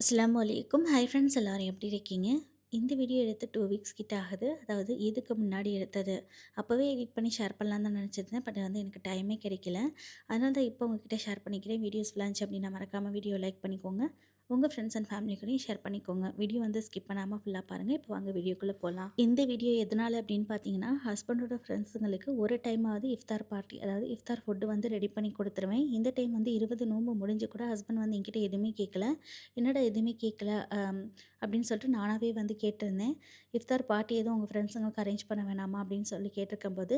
அஸ்ஸலாமு அலைக்கும். Hi friends, எல்லாரும் எப்படி இருக்கீங்க? இந்த வீடியோ எடுத்து 2 வீக்ஸ் கிட்ட ஆகுது. அதாவது இதுக்கு முன்னாடி எடுத்தது. அப்போவே எடிட் பண்ணி ஷேர் பண்ணலான்னு தான் நினச்சிருந்தேன். பட் எனக்கு டைமே கிடைக்கல. அதனால தான் இப்போ உங்ககிட்ட ஷேர் பண்ணிக்கிறேன். வீடியோஸ் இருந்துச்சு அப்படின்னா மறக்காமல் வீடியோ லைக் பண்ணிக்கோங்க. உங்கள் ஃப்ரெண்ட்ஸ் அண்ட் ஃபேமிலி கூடயும் ஷேர் பண்ணிக்கோங்க. வீடியோ ஸ்கிப் பண்ணாமல் ஃபுல்லாக பாருங்கள். இப்போ வாங்க வீடியோக்குள்ளே போகலாம். இந்த வீடியோ எதனால அப்படின்னு பார்த்தீங்கன்னா, ஹஸ்பண்டோட ஃப்ரெண்ட்ஸுங்களுக்கு ஒரு டைமாவது இஃப்தார் பார்ட்டி, அதாவது இஃப்தார் ஃபுட்டு ரெடி பண்ணி கொடுத்துருவேன். இந்த டைம் 20 நோன்பு முடிஞ்சு கூட ஹஸ்பண்ட் என்கிட்ட எதுவுமே கேட்கல. என்னடா எதுவுமே கேட்கல அப்படின்னு சொல்லிட்டு நானாகவே கேட்டிருந்தேன். இஃப்தார் பார்ட்டி எதுவும் உங்கள் ஃப்ரெண்ட்ஸுங்களுக்கு அரேஞ்ச் பண்ண வேணாமா அப்படின்னு சொல்லி கேட்டிருக்கும்போது,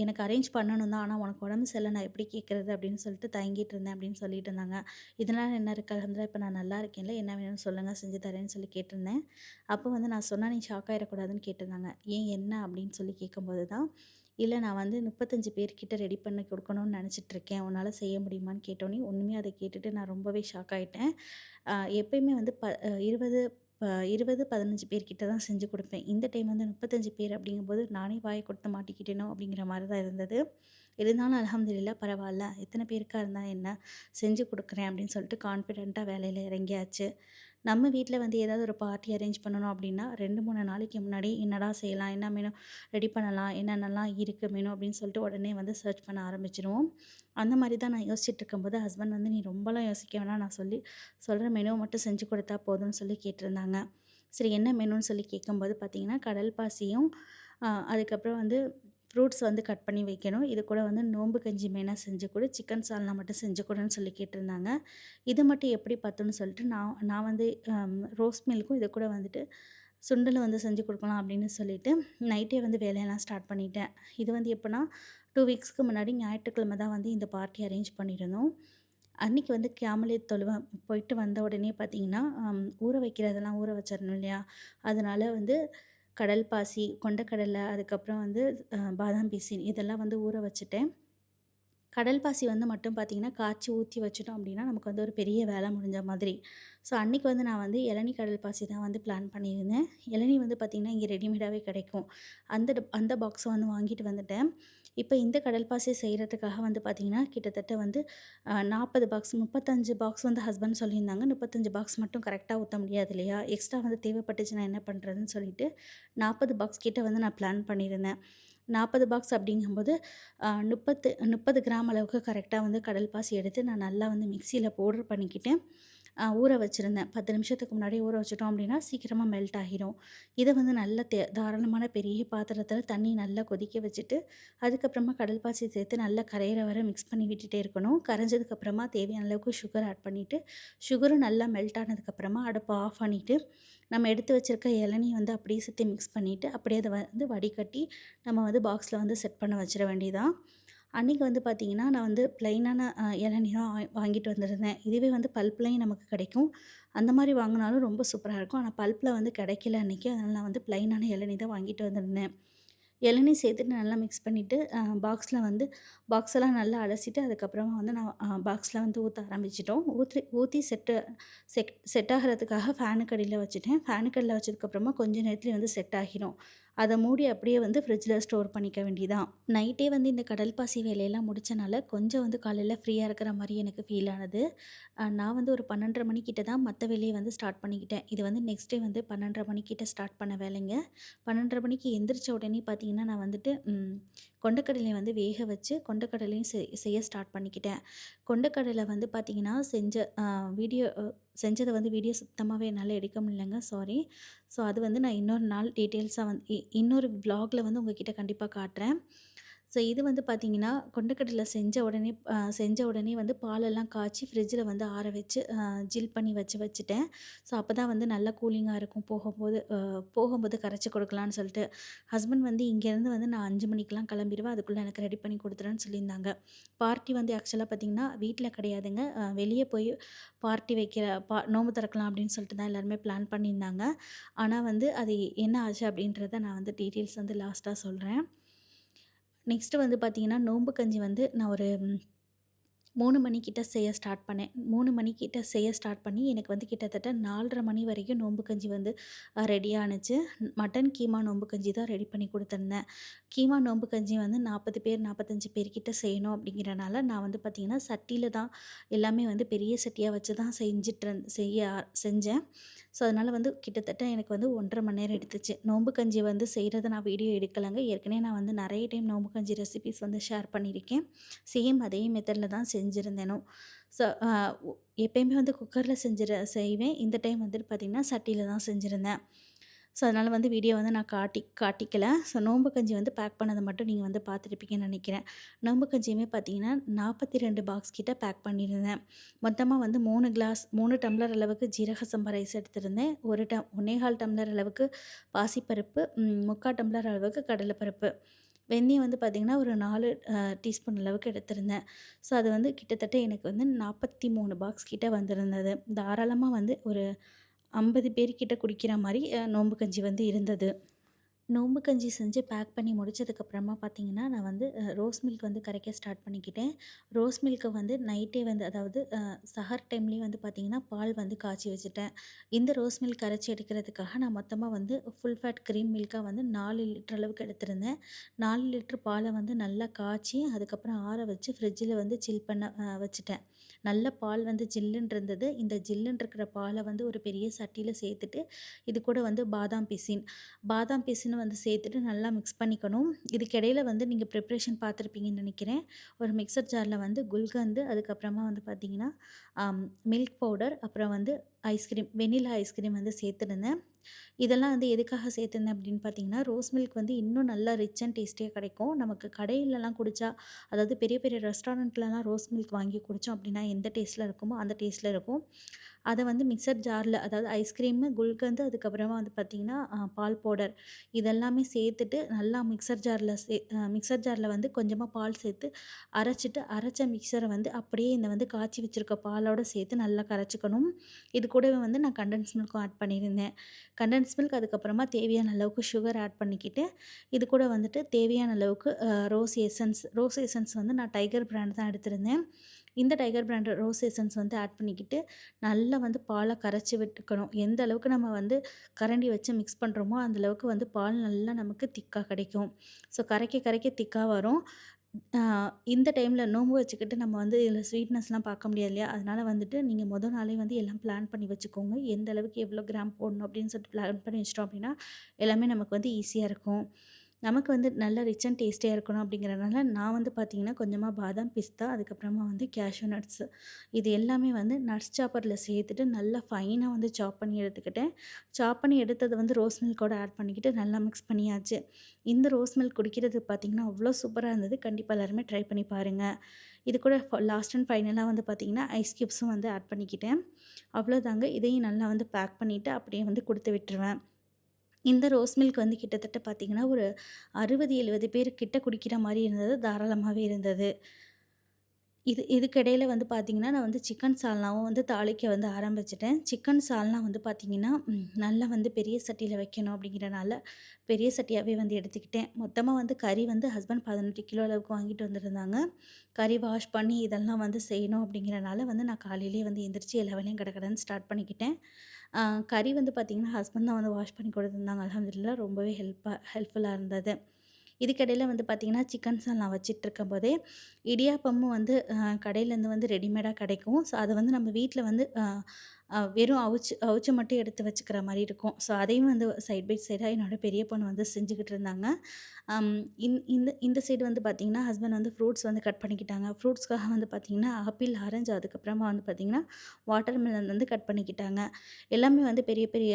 எனக்கு அரேஞ்ச் பண்ணணும் தான், ஆனால் உனக்கு உடம்பு சரியில்ல, நான் எப்படி கேட்குறது அப்படின்னு சொல்லிட்டு தயங்கிட்டு இருந்தேன் அப்படின்னு சொல்லிட்டு இருந்தாங்க. இதனால் என்ன இருக்கு, அல்ஹம்துலில்லாஹ் இப்போ நான் நல்லா இருக்கேன்ல, என்ன வேணும்னு சொல்லுங்கள், செஞ்சு தரேன்னு சொல்லி கேட்டிருந்தேன். அப்போ நான் சொன்னால் நீ ஷாக் ஆகிடக்கூடாதுன்னு கேட்டிருந்தாங்க. ஏன் என்ன அப்படின்னு சொல்லி கேட்கும்போது தான், இல்லை நான் 35 பேர்கிட்ட ரெடி பண்ணி கொடுக்கணும்னு நினச்சிட்ருக்கேன், உன்னால் செய்ய முடியுமான்னு கேட்டோன்னே உண்மையாக அதை கேட்டுட்டு நான் ரொம்பவே ஷாக் ஆகிட்டேன். எப்பயுமே 20, 15 பேர்கிட்ட தான் செஞ்சு கொடுப்பேன். இந்த டைம் 35 பேர் அப்படிங்கும்போது நானே வாயை கொடுத்து மாட்டிக்கிட்டேனோ அப்படிங்கிற மாதிரி தான் இருந்தது. இருந்தாலும் அல்ஹம்துலில்லாஹ் பரவாயில்ல, எத்தனை பேருக்கா இருந்தால் என்ன, செஞ்சு கொடுக்குறேன் அப்படின்னு சொல்லிட்டு கான்ஃபிடென்ட்டாக வேலையில் இறங்கியாச்சு. நம்ம வீட்டில் ஏதாவது ஒரு பார்ட்டி அரேஞ்ச் பண்ணணும் அப்படின்னா 2, 3 நாளைக்கு முன்னாடி என்னடா செய்யலாம், என்ன மெனு ரெடி பண்ணலாம், என்னென்னலாம் இருக்குது மெனு அப்படின்னு சொல்லிட்டு உடனே சர்ச் பண்ண ஆரம்பிச்சிருவோம். அந்த மாதிரி தான் நான் யோசிச்சுட்டு இருக்கும்போது ஹஸ்பண்ட் நீ ரொம்பலாம் யோசிக்க வேணாம், நான் சொல்கிற மெனுவை மட்டும் செஞ்சு கொடுத்தா போதும்னு சொல்லி கேட்டிருந்தாங்க. சரி என்ன மெனுன்னு சொல்லி கேட்கும்போது பார்த்தீங்கன்னா, கடல் பாசியும் அதுக்கப்புறம் ஃப்ரூட்ஸ் கட் பண்ணி வைக்கணும். இது கூட நோம்பு கஞ்சி மெயினாக செஞ்சு கொடு, சிக்கன் சால்னா மட்டும் செஞ்சு கொடுன்னு சொல்லி கேட்டிருந்தாங்க. இது மட்டும் எப்படி பத்தும்னு சொல்லிட்டு நான் நான் ரோஸ் மில்க்கும் இது கூட சுண்டல் செஞ்சு கொடுக்கலாம் அப்படின்னு சொல்லிட்டு நைட்டே வேலையெல்லாம் ஸ்டார்ட் பண்ணிட்டேன். இது எப்போனா 2 வீக்ஸ்க்கு முன்னாடி ஞாயிற்றுக்கிழமை தான் இந்த பார்ட்டி அரேஞ்ச் பண்ணியிருந்தோம். அன்றைக்கி கியாமுலே தொழுவேன். போயிட்டு வந்த உடனே பார்த்திங்கன்னா, ஊற வைக்கிறதெல்லாம் ஊற வச்சிடணும் இல்லையா? அதனால் கடல் பாசி, கொண்டக்கடலை, அதுக்கப்புறம் பாதாம் பீசின் இதெல்லாம் ஊற வச்சுட்டேன். கடல் பாசி மட்டும் பார்த்திங்கன்னா, காய்ச்சி ஊற்றி வச்சுட்டோம் அப்படின்னா நமக்கு ஒரு பெரிய வேலை முடிஞ்ச மாதிரி. ஸோ அன்றைக்கி நான் இளநீ கடல் பாசி தான் பிளான் பண்ணியிருந்தேன். இளநீ பார்த்திங்கன்னா இங்கே ரெடிமேடாகவே கிடைக்கும். அந்த பாக்ஸை வாங்கிட்டு வந்துட்டேன். இப்போ இந்த கடல் பாசி செய்கிறதுக்காக பார்த்திங்கன்னா, கிட்டத்தட்ட 40 பாக்ஸ், 35 பாக்ஸ் ஹஸ்பண்ட் சொல்லியிருந்தாங்க. 35 பாக்ஸ் மட்டும் கரெக்டாக ஊற்ற முடியாது இல்லையா? எக்ஸ்ட்ரா தேவைப்பட்டுச்சு, நான் என்ன பண்ணுறதுன்னு சொல்லிட்டு 40 பாக்ஸ் கிட்ட நான் பிளான் பண்ணியிருந்தேன். 40 பாக்ஸ் அப்படிங்கும்போது 30 கிராம் அளவுக்கு கரெக்டாக கடல் பாசி எடுத்து நான் நல்லா மிக்சியில் பவுடர் பண்ணிக்கிட்டேன். ஊற வச்சுருந்தேன். 10 நிமிஷத்துக்கு முன்னாடியே ஊற வச்சுட்டோம் அப்படின்னா சீக்கிரமாக மெல்ட் ஆகிரும். இதை நல்ல தாராளமான பெரிய பாத்திரத்தில் தண்ணி நல்லா கொதிக்க வச்சுட்டு, அதுக்கப்புறமா கடல் பாசி சேர்த்து நல்லா கரையிற வரை மிக்ஸ் பண்ணி விட்டுட்டே இருக்கணும். கரைஞ்சதுக்கப்புறமா தேவையான அளவுக்கு சுகர் ஆட் பண்ணிவிட்டு, சுகரும் நல்லா மெல்ட் ஆனதுக்கப்புறமா அடுப்பை ஆஃப் பண்ணிவிட்டு, நம்ம எடுத்து வச்சுருக்க இளநீ அப்படியே சேர்த்து மிக்ஸ் பண்ணிவிட்டு, அப்படியே அதை வடிகட்டி நம்ம பாக்ஸில் செட் பண்ண வச்சிட வேண்டியதான். அன்றைக்கி பார்த்திங்கன்னா, நான் ப்ளைனான இளநீ தான் வாங்கிட்டு வந்திருந்தேன். இதுவே பல்ப்லேயும் நமக்கு கிடைக்கும். அந்த மாதிரி வாங்கினாலும் ரொம்ப சூப்பராக இருக்கும். ஆனால் பல்ப்பில் கிடைக்கல அன்றைக்கி. அதனால் நான் ப்ளைனான இளநீ தான் வாங்கிட்டு வந்திருந்தேன். இளநீ சேர்த்துட்டு நல்லா மிக்ஸ் பண்ணிவிட்டு பாக்ஸில் பாக்ஸெல்லாம் நல்லா அலசிட்டு, அதுக்கப்புறமா நான் பாக்ஸில் ஊற்ற ஆரம்பிச்சிட்டோம். ஊற்றி செட் ஆகிறதுக்காக ஃபேனுக்கு அடியில் வச்சுட்டேன். ஃபேனுக்கு அடியில் வச்சதுக்கப்புறமா கொஞ்சம் நேரத்துலேயே செட் ஆகிரும். அதை மூடி அப்படியே ஃப்ரிட்ஜில் ஸ்டோர் பண்ணிக்க வேண்டியதான். நைட்டே இந்த கடல் பாசி வேலையெல்லாம் முடித்தனால கொஞ்சம் காலையில் ஃப்ரீயாக இருக்கிற மாதிரி எனக்கு ஃபீல் ஆனது. நான் ஒரு 12:30 மணிக்கிட்ட தான் மற்ற வேலையை ஸ்டார்ட் பண்ணிக்கிட்டேன். இது நெக்ஸ்ட் டே 12:30 மணிக்கிட்ட ஸ்டார்ட் பண்ண வேலைங்க. 12:30 மணிக்கு எந்திரிச்ச உடனே பார்த்திங்கன்னா, நான் கொண்டக்கடலையை வேக வச்சு கொண்டக்கடலையும் செய்ய ஸ்டார்ட் பண்ணிக்கிட்டேன். கொண்டக்கடலை பார்த்திங்கன்னா வீடியோ செஞ்சதை வீடியோ சுத்தமாகவே என்னால் எடுக்க முடியலங்க, சாரி. ஸோ அது நான் இன்னொரு நாள் டீட்டெயில்ஸாக இன்னொரு வ்ளாகில் உங்ககிட்ட கண்டிப்பாக காட்டுறேன். ஸோ இது பார்த்திங்கன்னா, கொண்டக்கடலை செஞ்ச உடனே பாலெல்லாம் காய்ச்சி ஃப்ரிட்ஜில் ஆற வச்சு ஜில் பண்ணி வச்சுட்டேன். ஸோ அப்போ தான் நல்லா கூலிங்காக இருக்கும். போகும்போது கரைச்சி கொடுக்கலான்னு சொல்லிட்டு ஹஸ்பண்ட் இங்கேருந்து நான் 5 மணிக்கெலாம் கிளம்பிடுவேன், அதுக்குள்ளே எனக்கு ரெடி பண்ணி கொடுத்துருன்னு சொல்லியிருந்தாங்க. பார்ட்டி ஆக்சுவலாக பார்த்திங்கன்னா வீட்டில் கிடையாதுங்க, வெளியே போய் பார்ட்டி வைக்கிற நோம்பு திறக்கலாம் அப்படின்னு சொல்லிட்டு தான் எல்லாருமே பிளான் பண்ணியிருந்தாங்க. ஆனால் அது என்ன ஆச்சு அப்படின்றத நான் டீட்டெயில்ஸ் லாஸ்ட்டாக சொல்கிறேன். நெக்ஸ்ட்டு பார்த்திங்கன்னா, நோம்பு கஞ்சி நான் ஒரு 3 மணிக்கிட்ட செய்ய ஸ்டார்ட் பண்ணேன். 3 மணிக்கிட்ட செய்ய ஸ்டார்ட் பண்ணி எனக்கு வந்து கிட்டத்தட்ட 4:30 மணி வரைக்கும் நோம்பு கஞ்சி வந்து ரெடி ஆனுச்சு. மட்டன் கீமா நோம்பு கஞ்சி தான் ரெடி பண்ணி குடுத்துருந்தேன். கீமா நோம்பு கஞ்சி வந்து 40 பேர், 45 பேர்கிட்ட செய்யணும் அப்படிங்கிறனால, நான் வந்து பார்த்திங்கன்னா, சட்டியில தான் எல்லாமே வந்து பெரிய சட்டியா வச்சு தான் செஞ்சேன். ஸோ, அதனால வந்து கிட்டத்தட்ட எனக்கு வந்து 1 1/2 மணி நேரம் எடுத்துச்சு. நோம்பு கஞ்சி வந்து செய்கிறத நான் வீடியோ எடுக்கலங்க. ஏற்கனவே நான் வந்து நெறைய டைம் நோம்பு கஞ்சி ரெசிபீஸ் வந்து ஷேர் பண்ணியிருக்கேன். சேம் அதே மெத்தடில தான் செஞ்சிருந்தேனும். ஸோ எப்பயுமே வந்து குக்கரில் செய்வேன். இந்த டைம் வந்துட்டு பார்த்திங்கன்னா சட்டியில தான் செஞ்சுருந்தேன். ஸோ, அதனால் வந்து வீடியோ வந்து நான் காட்டிக்கல. ஸோ, நோம்பு கஞ்சி வந்து பேக் பண்ணதை மட்டும் நீங்கள் வந்து பார்த்துருப்பீங்கன்னு நினைக்கிறேன். நோம்பு கஞ்சியுமே பார்த்தீங்கன்னா 42 பாக்ஸ் கிட்ட பேக் பண்ணியிருந்தேன். மொத்தமாக வந்து 3 டம்ளர் அளவுக்கு ஜீரக சம்பா ரைஸ் எடுத்திருந்தேன். 1 1/4 டம்ளர் அளவுக்கு பாசிப்பருப்பு, 3/4 டம்ளர் அளவுக்கு கடலைப்பருப்பு. வெந்தயம் வந்து பார்த்திங்கன்னா ஒரு 4 டீஸ்பூன் அளவுக்கு எடுத்திருந்தேன். ஸோ, அது வந்து கிட்டத்தட்ட எனக்கு வந்து 43 பாக்ஸ் கிட்ட வந்திருந்தது. தாராளமாக வந்து ஒரு 50 பேர்கிட்ட குடிக்கிற மாரி நோம்பு கஞ்சி வந்து இருந்தது. நோம்பு கஞ்சி செஞ்சு பேக் பண்ணி முடிச்சதுக்கப்புறமா பார்த்தீங்கன்னா, நான் வந்து ரோஸ் மில்க் வந்து கரைக்க ஸ்டார்ட் பண்ணிக்கிட்டேன். ரோஸ் மில்க்க வந்து நைட்டே வந்து அதாவது சஹர் டைம்லேயே வந்து பார்த்தீங்கன்னா, பால் வந்து காய்ச்சி வச்சுட்டேன். இந்த ரோஸ் மில்க் கரைச்சி எடுக்கிறதுக்காக நான் மொத்தமா வந்து ஃபுல் ஃபேட் க்ரீம் மில்க்கா வந்து 4 லிட்டர் அளவுக்கு எடுத்திருந்தேன். 4 லிட்டர் பாலை வந்து நல்லா காய்ச்சி, அதுக்கப்புறம் ஆற வச்சு ஃப்ரிட்ஜில வந்து சில் பண்ண வச்சுட்டேன். நல்ல பால் வந்து ஜில்லுன்னு இருந்தது. இந்த ஜில்லுன்னு இருக்கிற பாலை வந்து ஒரு பெரிய சட்டியில சேர்த்துட்டு, இது கூட வந்து பாதாம் பிசின் வந்து சேர்த்துட்டு நல்லா மிக்ஸ் பண்ணிக்கணும். இதுக்கிடையில வந்து நீங்கள் ப்ரிப்ரேஷன் பார்த்துருப்பீங்கன்னு நினைக்கிறேன். ஒரு மிக்சர் ஜாரில் வந்து குல்கந்து, அதுக்கப்புறமா வந்து பார்த்திங்கன்னா மில்க் பவுடர், அப்புறம் வந்து வெண்ணிலா ஐஸ்கிரீம் வந்து சேர்த்துருந்தேன். இதெல்லாம் வந்து எதுக்காக சேர்த்துருந்தேன் அப்படின்னு பார்த்தீங்கன்னா, ரோஸ் மில்க் வந்து இன்னும் நல்லா ரிச் அண்ட் டேஸ்டியாக கிடைக்கும். நமக்கு கடையிலலாம் குடித்தா, அதாவது பெரிய பெரிய ரெஸ்டாரண்ட்லலாம் ரோஸ் மில்க் வாங்கி குடித்தோம் அப்படின்னா எந்த டேஸ்ட்டில் இருக்குமோ அந்த டேஸ்ட்டில் இருக்கும். அதை வந்து மிக்சர் ஜாரில், அதாவது ஐஸ்கிரீமு, குல்கந்து, அதுக்கப்புறமா வந்து பார்த்திங்கன்னா பால் பவுடர் இதெல்லாமே சேர்த்துட்டு நல்லா மிக்சர் ஜாரில் வந்து கொஞ்சமாக பால் சேர்த்து அரைச்ச மிக்சரை வந்து அப்படியே இந்த வந்து காய்ச்சி வச்சுருக்க பாலோடு சேர்த்து நல்லா கரைச்சிக்கணும். இது கூடவே வந்து நான் கண்டென்ஸ் மில்க்கும் ஆட் பண்ணியிருந்தேன். கண்டென்ஸ் மில்க், அதுக்கப்புறமா தேவையான அளவுக்கு சுகர் ஆட் பண்ணிக்கிட்டு, இது கூட வந்துட்டு தேவையான அளவுக்கு ரோஸ் எசன்ஸ் வந்து நான் டைகர் பிராண்ட் தான் எடுத்திருந்தேன். இந்த டைகர் பிராண்ட் ரோஸ் எசன்ஸ் வந்து ஆட் பண்ணிக்கிட்டு நல்லா வந்து பாலை கரைச்சி விட்டுக்கணும். எந்த அளவுக்கு நம்ம வந்து கரண்டி வச்சு மிக்ஸ் பண்ணுறோமோ அந்த அளவுக்கு வந்து பால் நல்லா நமக்கு திக்காக கிடைக்கும். ஸோ, கரைக்க கரைக்க திக்காக வரும். இந்த டைமில் நோன்பு வச்சுக்கிட்டு நம்ம வந்து இதில் ஸ்வீட்னஸ்லாம் பார்க்க முடியாது இல்லையா? அதனால் வந்துட்டு நீங்கள் நாளே வந்து எல்லாம் பிளான் பண்ணி வச்சுக்கோங்க. எந்த அளவுக்கு எவ்வளோ கிராம் போடணும் அப்படின்னு சொல்லிட்டு பிளான் பண்ணி வச்சிட்டோம் அப்படின்னா, எல்லாமே நமக்கு வந்து ஈஸியாக இருக்கும். நமக்கு வந்து நல்ல ரிச் அண்ட் டேஸ்டியாக இருக்கணும் அப்படிங்கிறனால நான் வந்து பார்த்திங்கன்னா, கொஞ்சமாக பாதாம், பிஸ்தா, அதுக்கப்புறமா வந்து கேஷ்யூ நட்ஸு இது எல்லாமே வந்து நட்ஸ் சாப்பரில் சேர்த்துட்டு நல்லா ஃபைனாக வந்து சாப் பண்ணி எடுத்துக்கிட்டேன். சாப் பண்ணி எடுத்தது வந்து ரோஸ் மில்கோட ஆட் பண்ணிக்கிட்டு நல்லா மிக்ஸ் பண்ணியாச்சு. இந்த ரோஸ் மில்க் குடிக்கிறதுக்கு பார்த்திங்கன்னா, அவ்வளோ சூப்பராக இருந்தது. கண்டிப்பாக எல்லாருமே ட்ரை பண்ணி பாருங்கள். இது கூட லாஸ்ட் அண்ட் ஃபைனலாக வந்து பார்த்திங்கன்னா, ஐஸ் க்யூப்ஸும் வந்து ஆட் பண்ணிக்கிட்டேன். அவ்வளோதாங்க. இதையும் நல்லா வந்து பேக் பண்ணிவிட்டு அப்படியே வந்து கொடுத்து விட்டுருவேன். இந்த ரோஸ் மில்க் வந்து கிட்டத்தட்ட பார்த்திங்கன்னா, ஒரு 60, 70 பேர் கிட்ட குடிக்கிற மாரி இருந்தது. தாராளமாகவே இருந்தது. இதுக்கிடையில வந்து பார்த்திங்கன்னா, நான் வந்து சிக்கன் சால்னாவும் வந்து தாளிக்க வந்து ஆரம்பிச்சுட்டேன். சிக்கன் சால்னா வந்து பார்த்திங்கன்னா, நல்லா வந்து பெரிய சட்டியில் வைக்கணும் அப்படிங்கிறனால பெரிய சட்டியாகவே வந்து எடுத்துக்கிட்டேன். மொத்தமாக வந்து கறி வந்து ஹஸ்பண்ட் 18 கிலோ அளவுக்கு வாங்கிட்டு வந்திருந்தாங்க. கறி வாஷ் பண்ணி இதெல்லாம் வந்து செய்யணும் அப்படிங்கிறனால வந்து நான் காலையிலேயே வந்து எந்திரிச்சு எல்லா வேலையும் கடகடன்னு ஸ்டார்ட் பண்ணிக்கிட்டேன். கறி வந்து பார்த்திங்கன்னா, ஹஸ்பண்ட் தான் வந்து வாஷ் பண்ணி கொடுத்துருந்தாங்க. அல்ஹம்துலில்லாஹ் ரொம்பவே ஹெல்ப்ஃபுல்லாக இருந்தது. இதுக்கிடையில வந்து பார்த்திங்கன்னா, சிக்கன் சால்னா வச்சிட்ருக்கும்போதே இடியாப்பமும் வந்து கடையிலேருந்து வந்து ரெடிமேடாக கிடைக்கும். ஸோ, அதை வந்து நம்ம வீட்டில் வந்து வெறும் அவிச்சு மட்டும் எடுத்து வச்சுக்கிற மாரி இருக்கும். ஸோ, அதையும் வந்து சைட் பை சைடாக என்னோடய பெரிய பொண்ணு வந்து செஞ்சுக்கிட்டு இருந்தாங்க. அம் இந் இந்த இந்த சைடு வந்து பார்த்திங்கன்னா, ஹஸ்பண்ட் வந்து ஃப்ரூட்ஸ் வந்து கட் பண்ணிக்கிட்டாங்க. ஃப்ரூட்ஸ்க்காக வந்து பார்த்திங்கன்னா, ஆப்பிள், ஆரஞ்சு, அதுக்கப்புறமா வந்து பார்த்திங்கன்னா, வாட்டர் மெலன் வந்து கட் பண்ணிக்கிட்டாங்க. எல்லாமே வந்து பெரிய பெரிய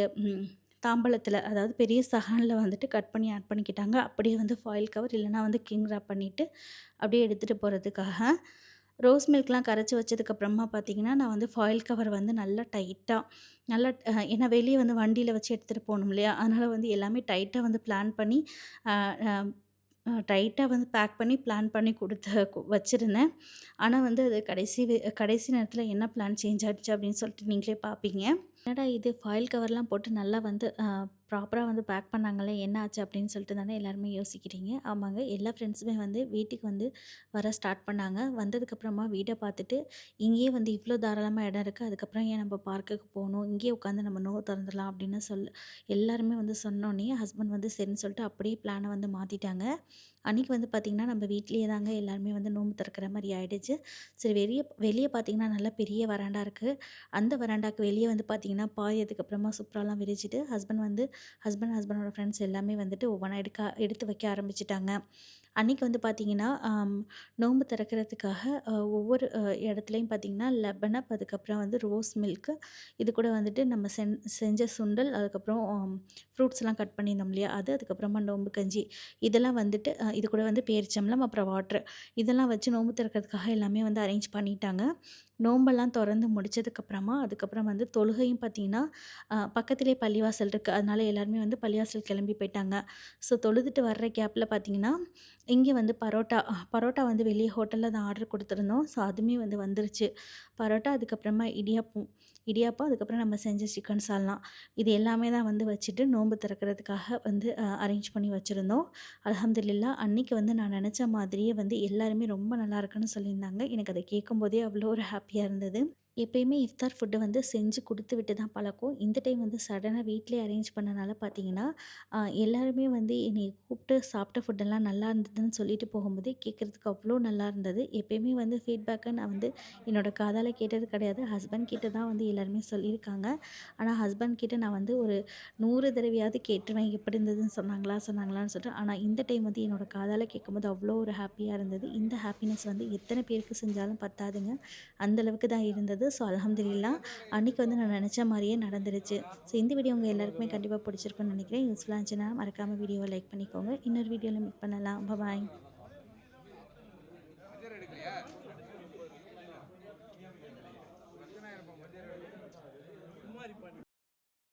தாம்பலத்தில், அதாவது பெரிய சஹானில் வந்துட்டு கட் பண்ணி ஆட் பண்ணிக்கிட்டாங்க. அப்படியே வந்து ஃபாயில் கவர் இல்லைனா வந்து கிங் ராப் பண்ணிவிட்டு அப்படியே எடுத்துகிட்டு போகிறதுக்காக. ரோஸ் மில்க்லாம் கரைச்சி வச்சதுக்கப்புறமா பார்த்திங்கன்னா, நான் வந்து ஃபாயில் கவர் வந்து நல்லா ஏன்னா வெளியே வந்து வண்டியில் வச்சு எடுத்துகிட்டு போகணும் இல்லையா? அதனால் வந்து எல்லாமே டைட்டாக வந்து பிளான் பண்ணி டைட்டாக வந்து பேக் பண்ணி பிளான் பண்ணி வச்சுருந்தேன். ஆனால் வந்து அது கடைசி நேரத்தில் என்ன பிளான் சேஞ்ச் ஆகிடுச்சு அப்படின்னு சொல்லிட்டு நீங்களே பார்ப்பீங்க. என்னடா இது ஃபாயில் கவர்லாம் போட்டு நல்லா வந்து ப்ராப்பரா வந்து பேக் பண்ணாங்கல்ல, என்ன ஆச்சு அப்படின்னு சொல்லிட்டு தானே எல்லாருமே யோசிக்கிறீங்க. ஆமாங்க, எல்லா ஃப்ரெண்ட்ஸுமே வந்து வீட்டுக்கு வந்து வர ஸ்டார்ட் பண்ணாங்க. வந்ததுக்கப்புறமா வீட பார்த்துட்டு, இங்கேயே வந்து இவ்ளோ தாராளமா இடம் இருக்கு. அதுக்கப்புறம் ஏன் நம்ம பார்க்குக்கு போணும்? இங்கேயே உட்காந்து நம்ம நோவு தொறந்துடலாம் அப்படின்னு எல்லாருமே வந்து சொன்னோனே, ஹஸ்பண்ட் வந்து சரின்னு சொல்லிட்டு அப்படியே பிளான வந்து மாத்திட்டாங்க. அன்னைக்கு வந்து பார்த்திங்கன்னா, நம்ம வீட்லயே தாங்க எல்லாருமே வந்து நோம்பு திறக்கிற மாரி ஆயிடுச்சு. சரி வெளிய வெளிய பார்த்தீங்கன்னா, நல்லா பெரிய வராண்டா இருக்கு. அந்த வராண்டாக்கு வெளிய வந்து பார்த்தீங்கன்னா, பாய் அதுக்கப்புறமா சுப்ராலாம் விரிச்சுட்டு ஹஸ்பண்டோட ஃப்ரெண்ட்ஸ் எல்லாமே வந்துட்டு ஒவ்வொன்னா எடுத்து வைக்க ஆரம்பிச்சுட்டாங்க. அன்னைக்கு வந்து பார்த்தீங்கன்னா, நோன்பு திறக்கிறதுக்காக ஒவ்வொரு இடத்துலயும் பார்த்தீங்கன்னா, லெமன் அப் அதுக்கப்புறம் வந்து ரோஸ் மில்க்கு, இது கூட வந்துட்டு நம்ம செஞ்ச சுண்டல், அதுக்கப்புறம் ஃப்ரூட்ஸ்லாம் கட் பண்ணியிருந்தோம் இல்லையா? அது, அதுக்கப்புறமா நோம்பு கஞ்சி, இதெல்லாம் வந்துட்டு இது கூட வந்து பேரிச்சம்பழம், அப்புறம் வாட்டர், இதெல்லாம் வச்சு நோன்பு திறக்கிறதுக்காக எல்லாமே வந்து அரேஞ்ச் பண்ணிட்டாங்க. நோம்பெல்லாம் தொறந்து முடிச்சதுக்கப்புறமா, அதுக்கப்புறம் வந்து தொழுகையும் பார்த்தீங்கன்னா, பக்கத்திலேயே பள்ளிவாசல் இருக்கு. அதனால எல்லாருமே வந்து பள்ளிவாசல் கிளம்பி போயிட்டாங்க. ஸோ தொழுதுட்டு வர்ற கேப்பில பார்த்தீங்கன்னா, இங்கே வந்து பரோட்டா வந்து வெளிய ஹோட்டல்ல தான் ஆர்டர் குடுத்துருந்தோம். ஸோ அதுவுமே வந்து வந்துருச்சு. பரோட்டா, அதுக்கப்புறமா இடியாப்பம், அதுக்கப்புறம் நம்ம செஞ்ச சிக்கன் சால்னா, இது எல்லாமே தான் வந்து வச்சுட்டு நோன்பு திறக்கிறதுக்காக வந்து அரேஞ்ச் பண்ணி வச்சுருந்தோம். அல்ஹம்துலில்லாஹ் அன்னைக்கு வந்து நான் நெனச்ச மாதிரியே வந்து எல்லாருமே ரொம்ப நல்லாயிருக்குன்னு சொல்லியிருந்தாங்க. எனக்கு அத கேட்கும்போதே அவ்வளோ ஒரு ஹேப்பியா இருந்தது. எப்பயுமே இஃப்தார் ஃபுட்டு வந்து செஞ்சு குடுத்து விட்டு தான் பழக்கம். இந்த டைம் வந்து சடனா வீட்லயே அரேஞ்ச் பண்ணனால பார்த்தீங்கன்னா, எல்லாருமே வந்து என்னைய கூப்பிட்டு சாப்பிட்ட ஃபுட்டெல்லாம் நல்லா இருந்ததுன்னு சொல்லிட்டு போகும்போதே கேட்குறதுக்கு அவ்வளோ நல்லா இருந்தது. எப்பயுமே வந்து ஃபீட்பேக்க நான் வந்து என்னோட காதால கேட்டது கிடையாது. ஹஸ்பண்ட் கிட்ட தான் வந்து எல்லாருமே சொல்லியிருக்காங்க. ஆனா ஹஸ்பண்ட் கிட்ட நான் வந்து ஒரு 100 தடவையாவது கேட்டுருவேன். எப்படி இருந்ததுன்னு சொன்னாங்களான்னு சொல்லிட்டு. ஆனா இந்த டைம் வந்து என்னோட காதால கேட்கும்போது அவ்வளோ ஒரு ஹேப்பியா இருந்தது. இந்த ஹேப்பினஸ் வந்து எத்தன பேருக்கு செஞ்சாலும் பத்தாதுங்க. அந்த அளவுக்கு தான் இருந்தது. ஸோ அல்ஹம்துலில்லாஹ் அன்னைக்கு வந்து நான் நெனச்ச மாரியே நடந்துருச்சு. ஸோ இந்த வீடியோ உங்க எல்லாருக்குமே கண்டிப்பா பிடிச்சிருக்கும்னு நெனைக்கிறேன். யூஸ்ஃபுல்லா இருந்துச்சுன்னா மறக்காம வீடியோவ லைக் பண்ணிக்கோங்க. இன்னொரு வீடியோல மீட் பண்ணலாம். பாய்.